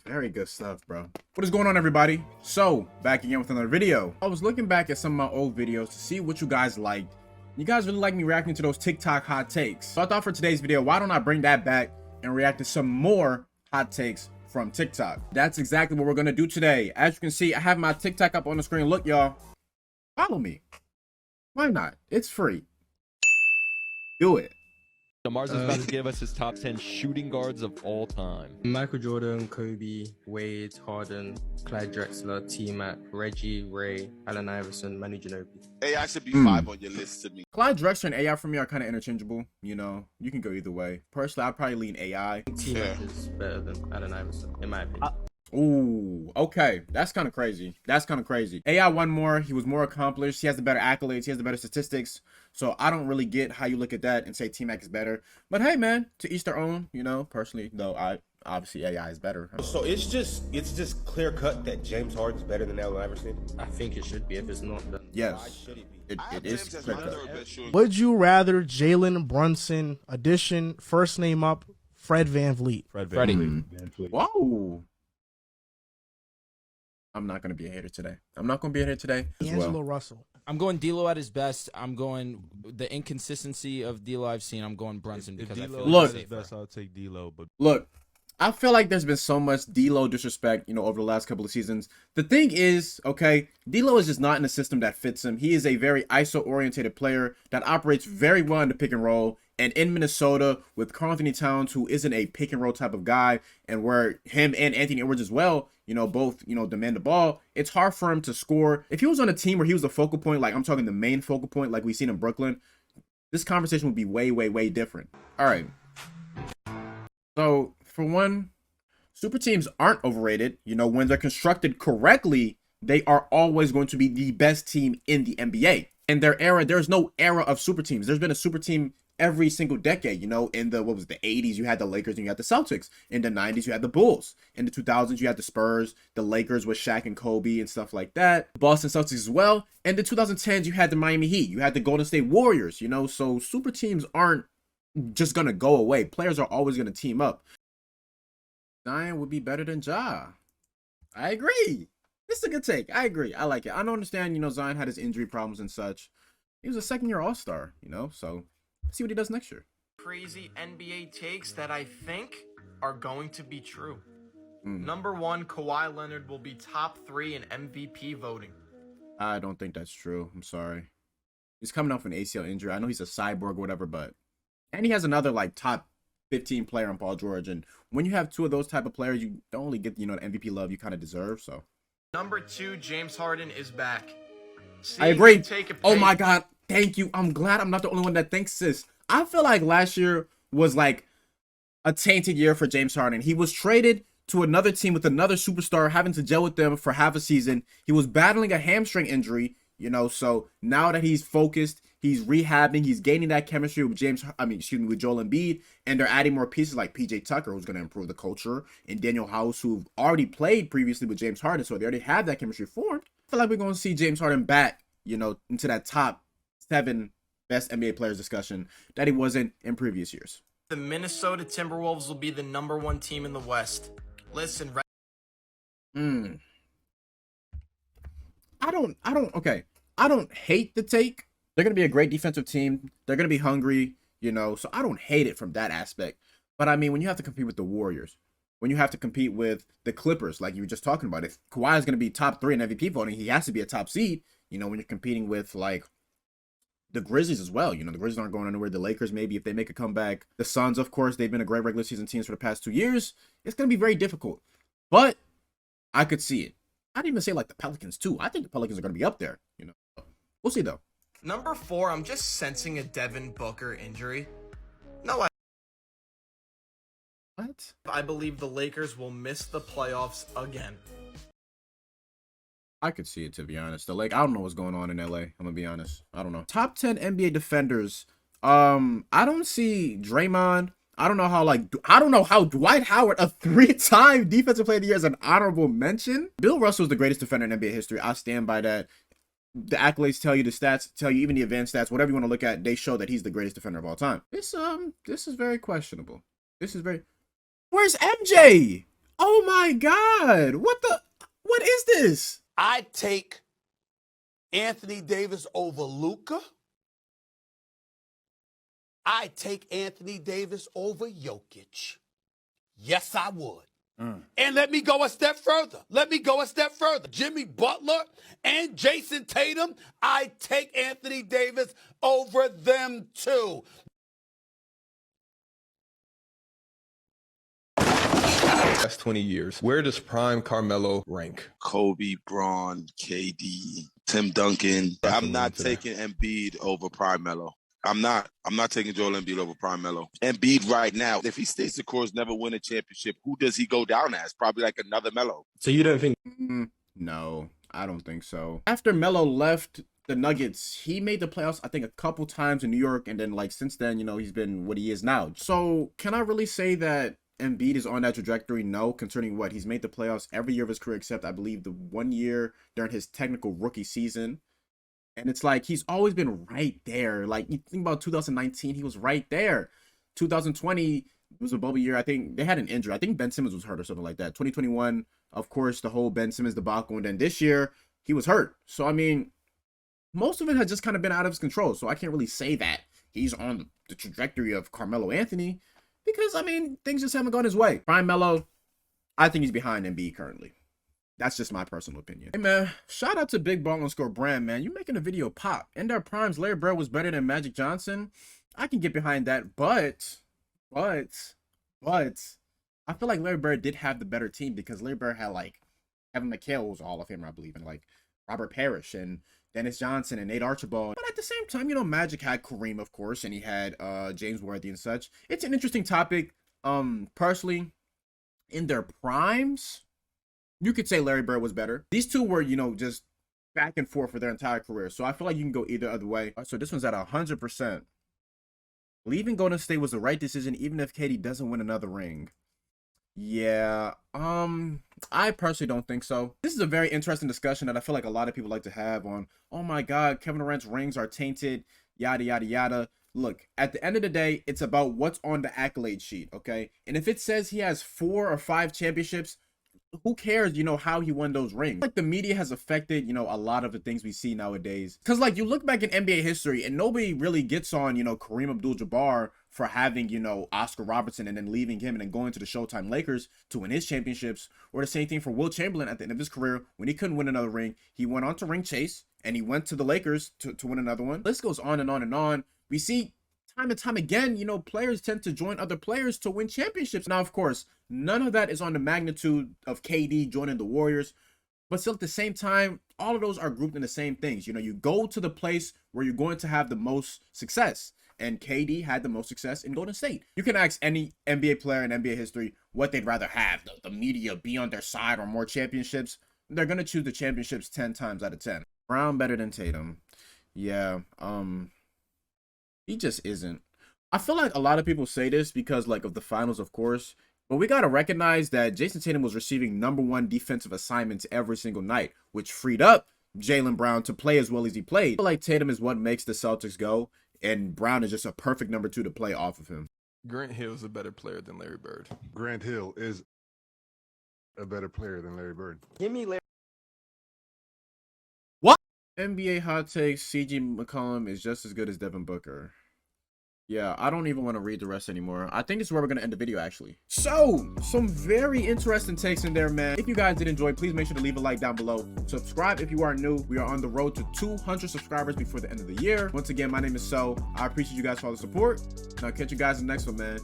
Very good stuff, bro. What is going on, everybody? So, back again with another video. I was looking back at some of my old videos to see what you guys liked. You guys really like me reacting to those TikTok hot takes. So I thought for today's video, why don't I bring that back and react to some more hot takes from TikTok? That's exactly what we're gonna do today. As you can see, I have my TikTok up on the screen. Look, y'all, follow me. Why not? It's free. Do it. So Mars is about to give us his top 10 shooting guards of all time. Michael Jordan, Kobe, Wade, Harden, Clyde Drexler, T-Mac, Reggie, Ray, Allen Iverson, Manu Ginobili. AI should be 5 on your list to me. Clyde Drexler and AI for me are kind of interchangeable. You know, you can go either way. Personally, I'd probably lean AI. T-Mac is better than Allen Iverson, in my opinion. Ooh, okay. That's kind of crazy. That's kind of crazy. AI won more. He was more accomplished. He has the better accolades. He has the better statistics. So I don't really get how you look at that and say T-Mac is better. But hey, man, to each their own. You know, personally, though, obviously AI is better. So it's just clear cut that James Harden's better than Allen Iverson. I think it should be. If it's not, then Yes, Why should it be? it is clear cut. Would you rather Jalen Brunson addition first name up Fred VanVleet? Freddie. Whoa. I'm not going to be a hater today. I'm not going to be a hater today as D'Angelo well. Russell. I'm going D'Lo at his best. I'm going the inconsistency of D'Lo I've seen. I'm going Brunson because I feel Look. like it's safer. I'll take D'Lo, but Look, I feel like there's been so much D'Lo disrespect, you know, over the last couple of seasons. The thing is, okay, D'Lo is just not in a system that fits him. He is a very ISO-oriented player that operates very well in the pick and roll. And in Minnesota, with Karl-Anthony Towns, who isn't a pick and roll type of guy, and where him and Anthony Edwards as well, you know, both, you know, demand the ball, it's hard for him to score. If he was on a team where he was the focal point, like I'm talking the main focal point, like we've seen in Brooklyn, this conversation would be way, way, way different. All right. So, for one, super teams aren't overrated. You know, when they're constructed correctly, they are always going to be the best team in the NBA. In their era, there's no era of super teams. There's been a super team every single decade. You know, in the, what was the 80s, you had the Lakers and you had the Celtics. In the 90s, you had the Bulls. In the 2000s, you had the Spurs, the Lakers with Shaq and Kobe and stuff like that. Boston Celtics as well. In the 2010s, you had the Miami Heat. You had the Golden State Warriors, you know, so super teams aren't just going to go away. Players are always going to team up. Zion would be better than Ja. I agree. This is a good take. I agree. I like it. I don't understand, you know, Zion had his injury problems and such. He was a second-year All-Star, you know, so see what he does next year. Crazy NBA takes that I think are going to be true. Number one, Kawhi Leonard will be top 3 in MVP voting. I don't think that's true. I'm sorry. He's coming off an ACL injury. I know he's a cyborg or whatever, but... And he has another, like, top 15 player on Paul George. And when you have two of those type of players, you don't really get, you know, the MVP love you kind of deserve, so... Number 2, James Harden is back. I agree. Oh my God. Thank you. I'm glad I'm not the only one that thinks this. I feel like last year was like a tainted year for James Harden. He was traded to another team with another superstar, having to gel with them for half a season. He was battling a hamstring injury, you know, so now that he's focused, he's rehabbing, he's gaining that chemistry with with Joel Embiid, and they're adding more pieces like PJ Tucker, who's going to improve the culture, and Daniel House, who've already played previously with James Harden, so they already have that chemistry formed. I feel like we're going to see James Harden back, you know, into that top 7 best NBA players discussion that he wasn't in previous years. The Minnesota Timberwolves will be the number 1 team in the West. Listen, I don't hate the take. They're going to be a great defensive team. They're going to be hungry, you know, so I don't hate it from that aspect. But I mean, when you have to compete with the Warriors, when you have to compete with the Clippers, like you were just talking about, if Kawhi is going to be top 3 in MVP voting, he has to be a top seed, you know, when you're competing with like the Grizzlies as well. You know, the Grizzlies aren't going anywhere. The Lakers, maybe if they make a comeback. The Suns, of course, they've been a great regular season team for the past 2 years. It's going to be very difficult. But I could see it. I'd even say like the Pelicans too. I think the Pelicans are going to be up there, you know. We'll see though. number 4, I'm just sensing a Devin Booker injury. No, What? I believe the Lakers will miss the playoffs again. I could see it, to be honest. I don't know what's going on in LA. I'm gonna be honest. I don't know. Top 10 NBA defenders. I don't see Draymond. I don't know how Dwight Howard, a 3-time defensive player of the year, is an honorable mention. Bill Russell is the greatest defender in NBA history. I stand by that. The accolades tell you, the stats tell you, even the advanced stats, whatever you want to look at, they show that he's the greatest defender of all time. This is very questionable. Where's MJ? Oh my God. What is this? I take Anthony Davis over Luka. I take Anthony Davis over Jokic. Yes, I would. And let me go a step further. Jimmy Butler and Jason Tatum, I take Anthony Davis over them too. Last 20 years, where does prime Carmelo rank? Kobe, Braun, KD, Tim Duncan. I'm not taking Embiid over Prime Melo. I'm not taking Joel Embiid over Prime Melo. Embiid right now, if he stays the course, never win a championship, who does he go down as? Probably like another Melo. So you don't think? No, I don't think so. After Melo left the Nuggets, he made the playoffs, I think, a couple times in New York. And then, like, since then, you know, he's been what he is now. So can I really say that Embiid is on that trajectory? No, concerning what? He's made the playoffs every year of his career, except I believe the 1 year during his technical rookie season. And it's like, he's always been right there. Like, you think about 2019, he was right there. 2020 was a bubble year. I think they had an injury. I think Ben Simmons was hurt or something like that. 2021, of course, the whole Ben Simmons debacle. And then this year, he was hurt. So, I mean, most of it has just kind of been out of his control. So I can't really say that he's on the trajectory of Carmelo Anthony, because, I mean, things just haven't gone his way. Prime Melo, I think he's behind Embiid currently. That's just my personal opinion. Hey, man, shout out to Big Ball & Score Brand, man. You making a video pop. In their primes, Larry Bird was better than Magic Johnson. I can get behind that, but I feel like Larry Bird did have the better team, because Larry Bird had, like, Kevin McHale was Hall of Famer, I believe, and, like, Robert Parrish and Dennis Johnson and Nate Archibald. But at the same time, you know, Magic had Kareem, of course, and he had James Worthy and such. It's an interesting topic. Personally, in their primes, you could say Larry Bird was better. These two were, you know, just back and forth for their entire career. So I feel like you can go either other way. So this one's at 100%. Leaving Golden State was the right decision, even if KD doesn't win another ring. Yeah, I personally don't think so. This is a very interesting discussion that I feel like a lot of people like to have on, oh my God, Kevin Durant's rings are tainted, yada, yada, yada. Look, at the end of the day, it's about what's on the accolade sheet, okay? And if it says he has 4 or 5 championships, who cares, you know, how he won those rings? Like, the media has affected, you know, a lot of the things we see nowadays. Because, like, you look back in NBA history and nobody really gets on, you know, Kareem Abdul-Jabbar for having, you know, Oscar Robertson and then leaving him and then going to the Showtime Lakers to win his championships. Or the same thing for Wilt Chamberlain at the end of his career. When he couldn't win another ring, he went on to ring chase and he went to the Lakers to win another one. List goes on and on and on. We see time and time again, you know, players tend to join other players to win championships. Now, of course, none of that is on the magnitude of KD joining the Warriors, but still at the same time, all of those are grouped in the same things. You know, you go to the place where you're going to have the most success, and KD had the most success in Golden State. You can ask any NBA player in NBA history what they'd rather have, the media be on their side or more championships. They're going to choose the championships 10 times out of 10. Brown better than Tatum. Yeah, he just isn't. I feel like a lot of people say this because, like, of the finals, of course, but we got to recognize that Jason Tatum was receiving #1 defensive assignments every single night, which freed up Jaylen Brown to play as well as he played. I feel like Tatum is what makes the Celtics go, and Brown is just a perfect #2 to play off of him. Grant Hill is a better player than Larry Bird. Grant Hill is a better player than Larry Bird. Give me Larry. What? NBA hot takes, CJ McCollum is just as good as Devin Booker. Yeah, I don't even want to read the rest anymore. I think this is where we're going to end the video, actually. So, some very interesting takes in there, man. If you guys did enjoy, please make sure to leave a like down below. Subscribe if you are new. We are on the road to 200 subscribers before the end of the year. Once again, my name is So. I appreciate you guys for all the support. And I'll catch you guys in the next one, man.